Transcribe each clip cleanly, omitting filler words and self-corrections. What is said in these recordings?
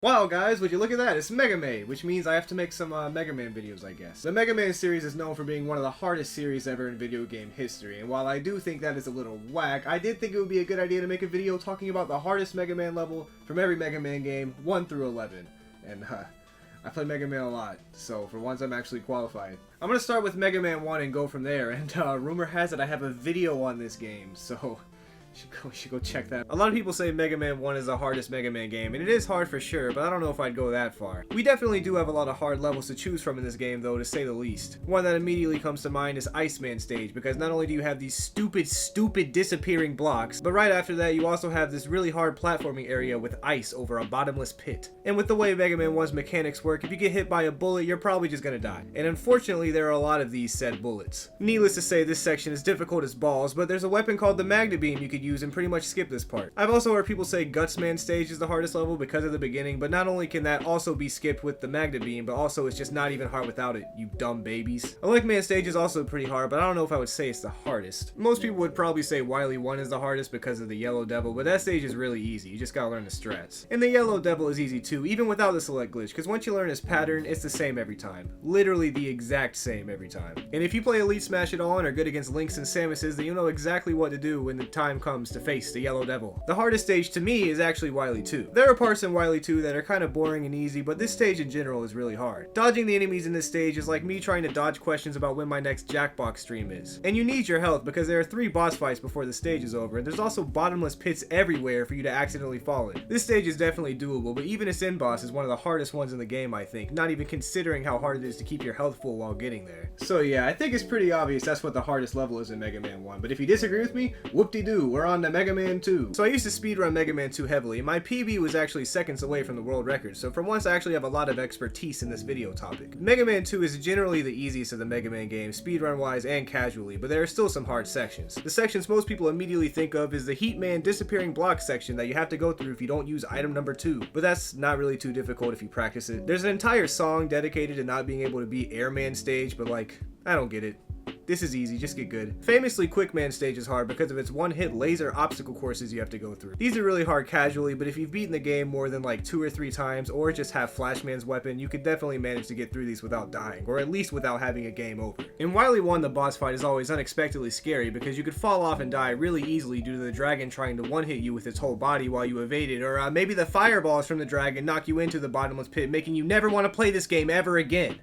Wow guys, would you look at that? It's Mega Man, which means I have to make some Mega Man videos, I guess. The Mega Man series is known for being one of the hardest series ever in video game history, and while I do think that is a little whack, I did think it would be a good idea to make a video talking about the hardest Mega Man level from every Mega Man game, 1 through 11. And I play Mega Man a lot, so for once I'm actually qualified. I'm gonna start with Mega Man 1 and go from there, and rumor has it I have a video on this game, so you should go check that. A lot of people say Mega Man 1 is the hardest Mega Man game, and it is hard for sure, but I don't know if I'd go that far. We definitely do have a lot of hard levels to choose from in this game though, to say the least. One that immediately comes to mind is Iceman stage, because not only do you have these stupid disappearing blocks, but right after that you also have this really hard platforming area with ice over a bottomless pit. And with the way Mega Man 1's mechanics work, if you get hit by a bullet, you're probably just gonna die. And unfortunately, there are a lot of these said bullets. Needless to say, this section is difficult as balls, but there's a weapon called the Magna Beam you could use and pretty much skip this part. I've also heard people say Gutsman stage is the hardest level because of the beginning, but not only can that also be skipped with the Magna Beam, but also it's just not even hard without it, you dumb babies. Elect Man stage is also pretty hard, but I don't know if I would say it's the hardest. Most people would probably say Wily 1 is the hardest because of the Yellow Devil, but that stage is really easy, you just gotta learn the strats. And the Yellow Devil is easy too, even without the select glitch, because once you learn his pattern, it's the same every time. Literally the exact same every time. And if you play Elite Smash at all and are good against Lynx and Samuses, then you know exactly what to do when the time comes to face the Yellow Devil. The hardest stage to me is actually Wily 2. There are parts in Wily 2 that are kind of boring and easy, but this stage in general is really hard. Dodging the enemies in this stage is like me trying to dodge questions about when my next Jackbox stream is. And you need your health because there are 3 boss fights before the stage is over, and there's also bottomless pits everywhere for you to accidentally fall in. This stage is definitely doable, but even its end boss is one of the hardest ones in the game, I think, not even considering how hard it is to keep your health full while getting there. So yeah, I think it's pretty obvious that's what the hardest level is in Mega Man 1, but if you disagree with me, whoop-de-doo, we're on to Mega Man 2. So I used to speedrun Mega Man 2 heavily, and my PB was actually seconds away from the world record, so for once I actually have a lot of expertise in this video topic. Mega Man 2 is generally the easiest of the Mega Man games, speedrun wise and casually, but there are still some hard sections. The sections most people immediately think of is the Heat Man disappearing block section that you have to go through if you don't use item number 2, but that's not really too difficult if you practice it. There's an entire song dedicated to not being able to beat Airman stage, but like, I don't get it. This is easy, just get good. Famously, Quickman stage is hard because of its one-hit laser obstacle courses you have to go through. These are really hard casually, but if you've beaten the game more than like 2 or 3 times, or just have Flashman's weapon, you could definitely manage to get through these without dying, or at least without having a game over. In Wily 1, the boss fight is always unexpectedly scary because you could fall off and die really easily due to the dragon trying to one-hit you with its whole body while you evade it, or maybe the fireballs from the dragon knock you into the bottomless pit, making you never want to play this game ever again.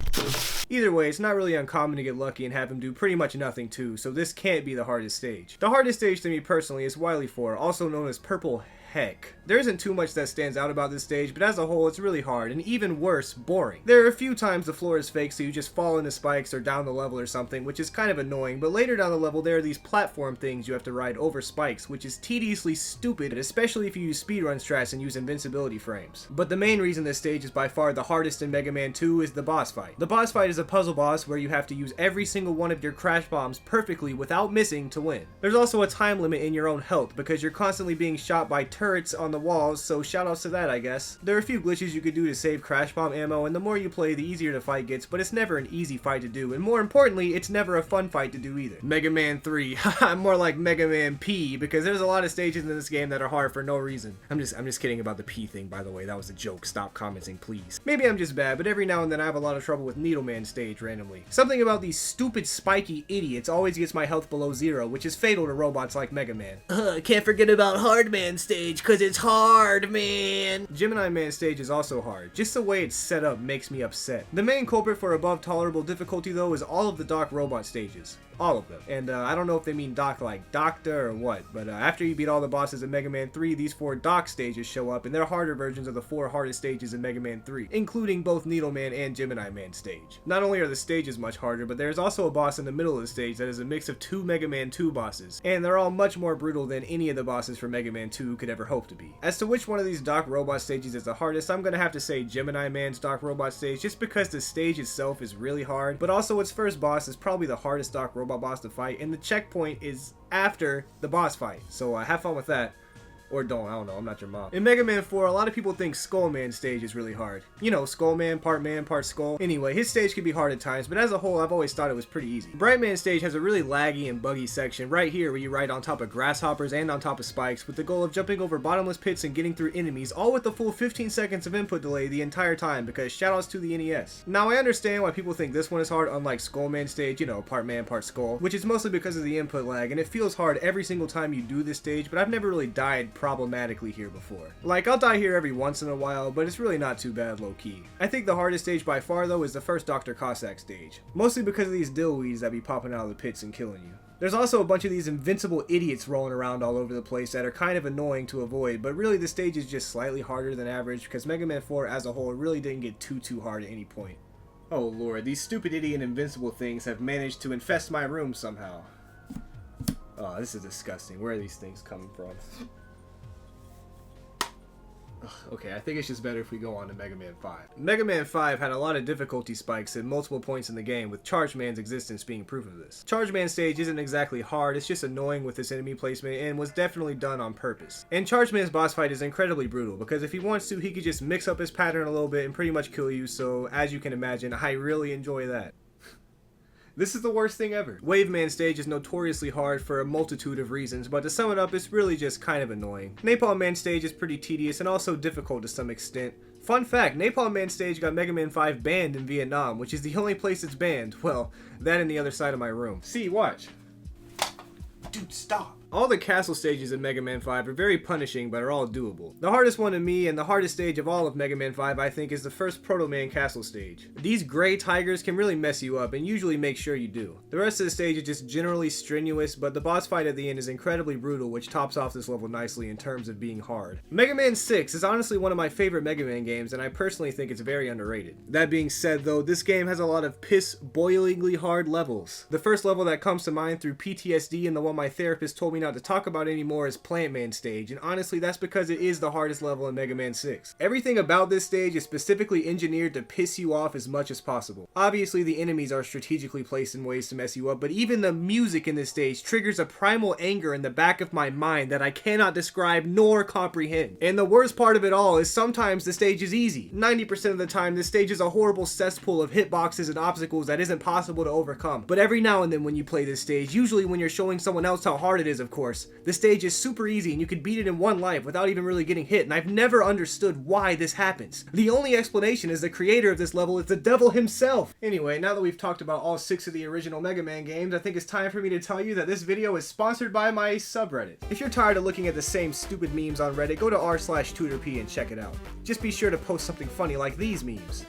Either way, it's not really uncommon to get lucky and have him do pretty much nothing too, so this can't be the hardest stage. The hardest stage to me personally is Wily 4, also known as Purple Heck. There isn't too much that stands out about this stage, but as a whole it's really hard, and even worse, boring. There are a few times the floor is fake, so you just fall into spikes or down the level or something, which is kind of annoying, but later down the level there are these platform things you have to ride over spikes, which is tediously stupid, especially if you use speedrun strats and use invincibility frames. But the main reason this stage is by far the hardest in Mega Man 2 is the boss fight. The boss fight is a puzzle boss where you have to use every single one of your crash bombs perfectly without missing to win. There's also a time limit in your own health because you're constantly being shot by turrets on the walls, so shoutouts to that, I guess. There are a few glitches you could do to save crash bomb ammo, and the more you play, the easier the fight gets, but it's never an easy fight to do, and more importantly, it's never a fun fight to do either. Mega Man 3, more like Mega Man P, because there's a lot of stages in this game that are hard for no reason. I'm just kidding about the P thing, by the way, that was a joke, stop commenting, please. Maybe I'm just bad, but every now and then I have a lot of trouble with Needleman stage randomly. Something about these stupid spiky idiots always gets my health below 0, which is fatal to robots like Mega Man. Can't forget about Hard Man stage, cause it's hard, man. Gemini Man stage is also hard. Just the way it's set up makes me upset. The main culprit for above tolerable difficulty though is all of the Doc Robot stages. All of them. And I don't know if they mean Doc like Doctor or what, but after you beat all the bosses in Mega Man 3, these 4 Doc stages show up, and they're harder versions of the 4 hardest stages in Mega Man 3, including both Needleman and Gemini Man stage. Not only are the stages much harder, but there's also a boss in the middle of the stage that is a mix of 2 Mega Man 2 bosses, and they're all much more brutal than any of the bosses for Mega Man 2 could ever hope to be. As to which one of these Doc Robot stages is the hardest, I'm gonna have to say Gemini Man's Doc Robot stage, just because the stage itself is really hard, but also its first boss is probably the hardest Doc Robot boss to fight, and the checkpoint is after the boss fight, so have fun with that. Or don't, I don't know, I'm not your mom. In Mega Man 4, a lot of people think Skullman stage is really hard. You know, Skullman, part skull. Anyway, his stage can be hard at times, but as a whole, I've always thought it was pretty easy. Brightman stage has a really laggy and buggy section right here where you ride on top of grasshoppers and on top of spikes with the goal of jumping over bottomless pits and getting through enemies, all with the full 15 seconds of input delay the entire time, because shoutouts to the NES. Now, I understand why people think this one is hard, unlike Skullman stage, you know, part man, part skull, which is mostly because of the input lag, and it feels hard every single time you do this stage, but I've never really died problematically here before. Like, I'll die here every once in a while, but it's really not too bad low-key. I think the hardest stage by far though is the first Dr. Cossack stage, mostly because of these dillweeds that be popping out of the pits and killing you. There's also a bunch of these invincible idiots rolling around all over the place that are kind of annoying to avoid, but really the stage is just slightly harder than average because Mega Man 4 as a whole really didn't get too hard at any point. Oh lord, these stupid idiot invincible things have managed to infest my room somehow. Oh, this is disgusting. Where are these things coming from? Okay, I think it's just better if we go on to Mega Man 5. Mega Man 5 had a lot of difficulty spikes at multiple points in the game, with Charge Man's existence being proof of this. Charge Man stage isn't exactly hard, it's just annoying with its enemy placement and was definitely done on purpose. And Charge Man's boss fight is incredibly brutal, because if he wants to, he could just mix up his pattern a little bit and pretty much kill you, so as you can imagine, I really enjoy that. This is the worst thing ever. Wave Man stage is notoriously hard for a multitude of reasons, but to sum it up, it's really just kind of annoying. Napalm Man stage is pretty tedious and also difficult to some extent. Fun fact, Napalm Man stage got Mega Man 5 banned in Vietnam, which is the only place it's banned. Well, that and the other side of my room. See, watch. Dude, stop. All the castle stages in Mega Man 5 are very punishing, but are all doable. The hardest one to me, and the hardest stage of all of Mega Man 5, I think, is the first Proto Man castle stage. These gray tigers can really mess you up, and usually make sure you do. The rest of the stage is just generally strenuous, but the boss fight at the end is incredibly brutal, which tops off this level nicely in terms of being hard. Mega Man 6 is honestly one of my favorite Mega Man games, and I personally think it's very underrated. That being said though, this game has a lot of piss-boilingly hard levels. The first level that comes to mind through PTSD and the one my therapist told me not to talk about anymore is Plant Man stage, and honestly that's because it is the hardest level in Mega Man 6. Everything about this stage is specifically engineered to piss you off as much as possible. Obviously the enemies are strategically placed in ways to mess you up, but even the music in this stage triggers a primal anger in the back of my mind that I cannot describe nor comprehend. And the worst part of it all is sometimes the stage is easy. 90% of the time this stage is a horrible cesspool of hitboxes and obstacles that isn't possible to overcome. But every now and then when you play this stage, usually when you're showing someone else how hard it is of course, the stage is super easy and you can beat it in one life without even really getting hit, and I've never understood why this happens. The only explanation is the creator of this level is the devil himself. Anyway, now that we've talked about all 6 of the original Mega Man games, I think it's time for me to tell you that this video is sponsored by my subreddit. If you're tired of looking at the same stupid memes on Reddit, go to r/Tooterp and check it out. Just be sure to post something funny like these memes.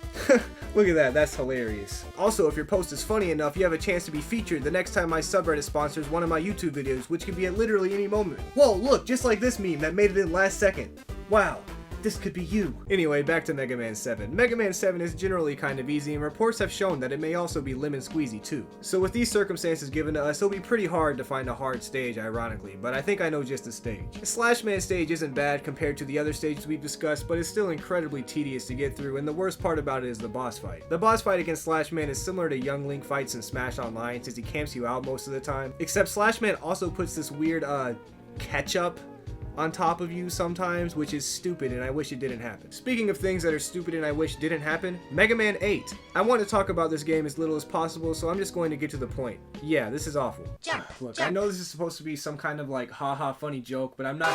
Look at that, that's hilarious. Also, if your post is funny enough, you have a chance to be featured the next time my subreddit sponsors one of my YouTube videos, which can be at literally any moment. Whoa, look, just like this meme that made it in last second. Wow. This could be you. Anyway, back to Mega Man 7. Mega Man 7 is generally kind of easy, and reports have shown that it may also be lemon squeezy too. So with these circumstances given to us, it'll be pretty hard to find a hard stage, ironically, but I think I know just the stage. The Slash Man stage isn't bad compared to the other stages we've discussed, but it's still incredibly tedious to get through, and the worst part about it is the boss fight. The boss fight against Slash Man is similar to Young Link fights in Smash Online, since he camps you out most of the time, except Slash Man also puts this weird, ketchup on top of you sometimes, which is stupid and I wish it didn't happen. Speaking of things that are stupid and I wish didn't happen, Mega Man 8. I want to talk about this game as little as possible, so I'm just going to get to the point. Yeah, this is awful. Look, I know this is supposed to be some kind of like haha funny joke, but I'm not.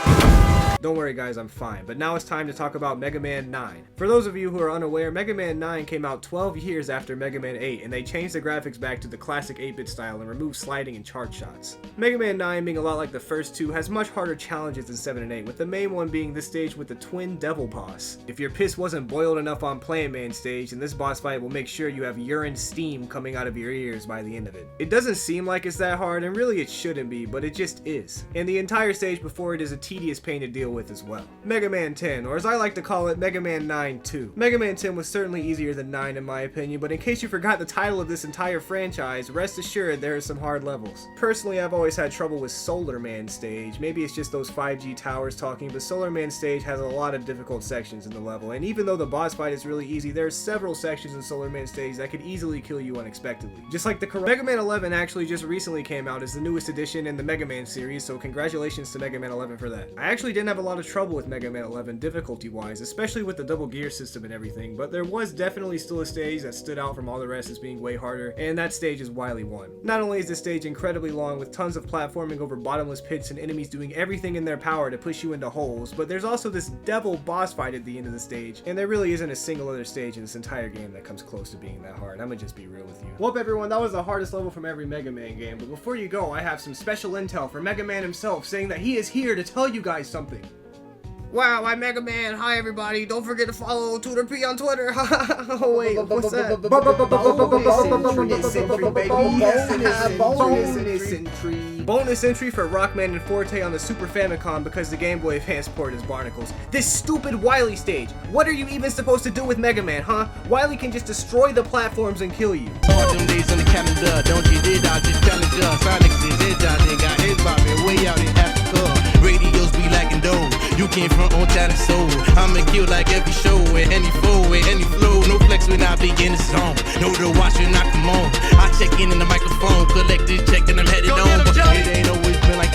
Don't worry guys, I'm fine. But now it's time to talk about Mega Man 9. For those of you who are unaware, Mega Man 9 came out 12 years after Mega Man 8, and they changed the graphics back to the classic 8-bit style and removed sliding and charge shots. Mega Man 9, being a lot like the first two, has much harder challenges than 7 and 8, with the main one being this stage with the twin devil boss. If your piss wasn't boiled enough on Plant Man stage, then this boss fight will make sure you have urine steam coming out of your ears by the end of it. It doesn't seem like it's that hard, and really it shouldn't be, but it just is. And the entire stage before it is a tedious pain to deal with as well. Mega Man 10, or as I like to call it, Mega Man 9 2. Mega Man 10 was certainly easier than 9 in my opinion, but in case you forgot the title of this entire franchise, rest assured there are some hard levels. Personally, I've always had trouble with Solar Man stage. Maybe it's just those 5G towers talking, but Solar Man stage has a lot of difficult sections in the level, and even though the boss fight is really easy, there are several sections in Solar Man stage that could easily kill you unexpectedly. Just like the Mega Man 11 actually just recently came out as the newest edition in the Mega Man series, so congratulations to Mega Man 11 for that. I actually didn't have a lot of trouble with Mega Man 11 difficulty-wise, especially with the double gear system and everything, but there was definitely still a stage that stood out from all the rest as being way harder, and that stage is Wily 1. Not only is this stage incredibly long with tons of platforming over bottomless pits and enemies doing everything in their power to push you into holes, but there's also this devil boss fight at the end of the stage, and there really isn't a single other stage in this entire game that comes close to being that hard. I'm gonna just be real with you. Well, everyone, that was the hardest level from every Mega Man game, but before you go, I have some special intel from Mega Man himself saying that he is here to tell you guys something. Wow, I'm Mega Man. Hi, everybody. Don't forget to follow Tooterp on Twitter. Oh, wait, what's that? Bonus entry for Rockman and Forte on the Super Famicom because the Game Boy Advance port is barnacles. This stupid Wily stage. What are you even supposed to do with Mega Man, huh? Wily can just destroy the platforms and kill you. All them days on the calendar, don't you did out just challenge us. Alex is his out, they got his bopping way out in Africa. Radios be lacking dough. You came from on time and soul. I'ma kill like every show with any foe, with any flow. No flex when I be in the zone. No to watch when I come on. I check in the microphone, collect this check and I'm headed on. But it ain't always been like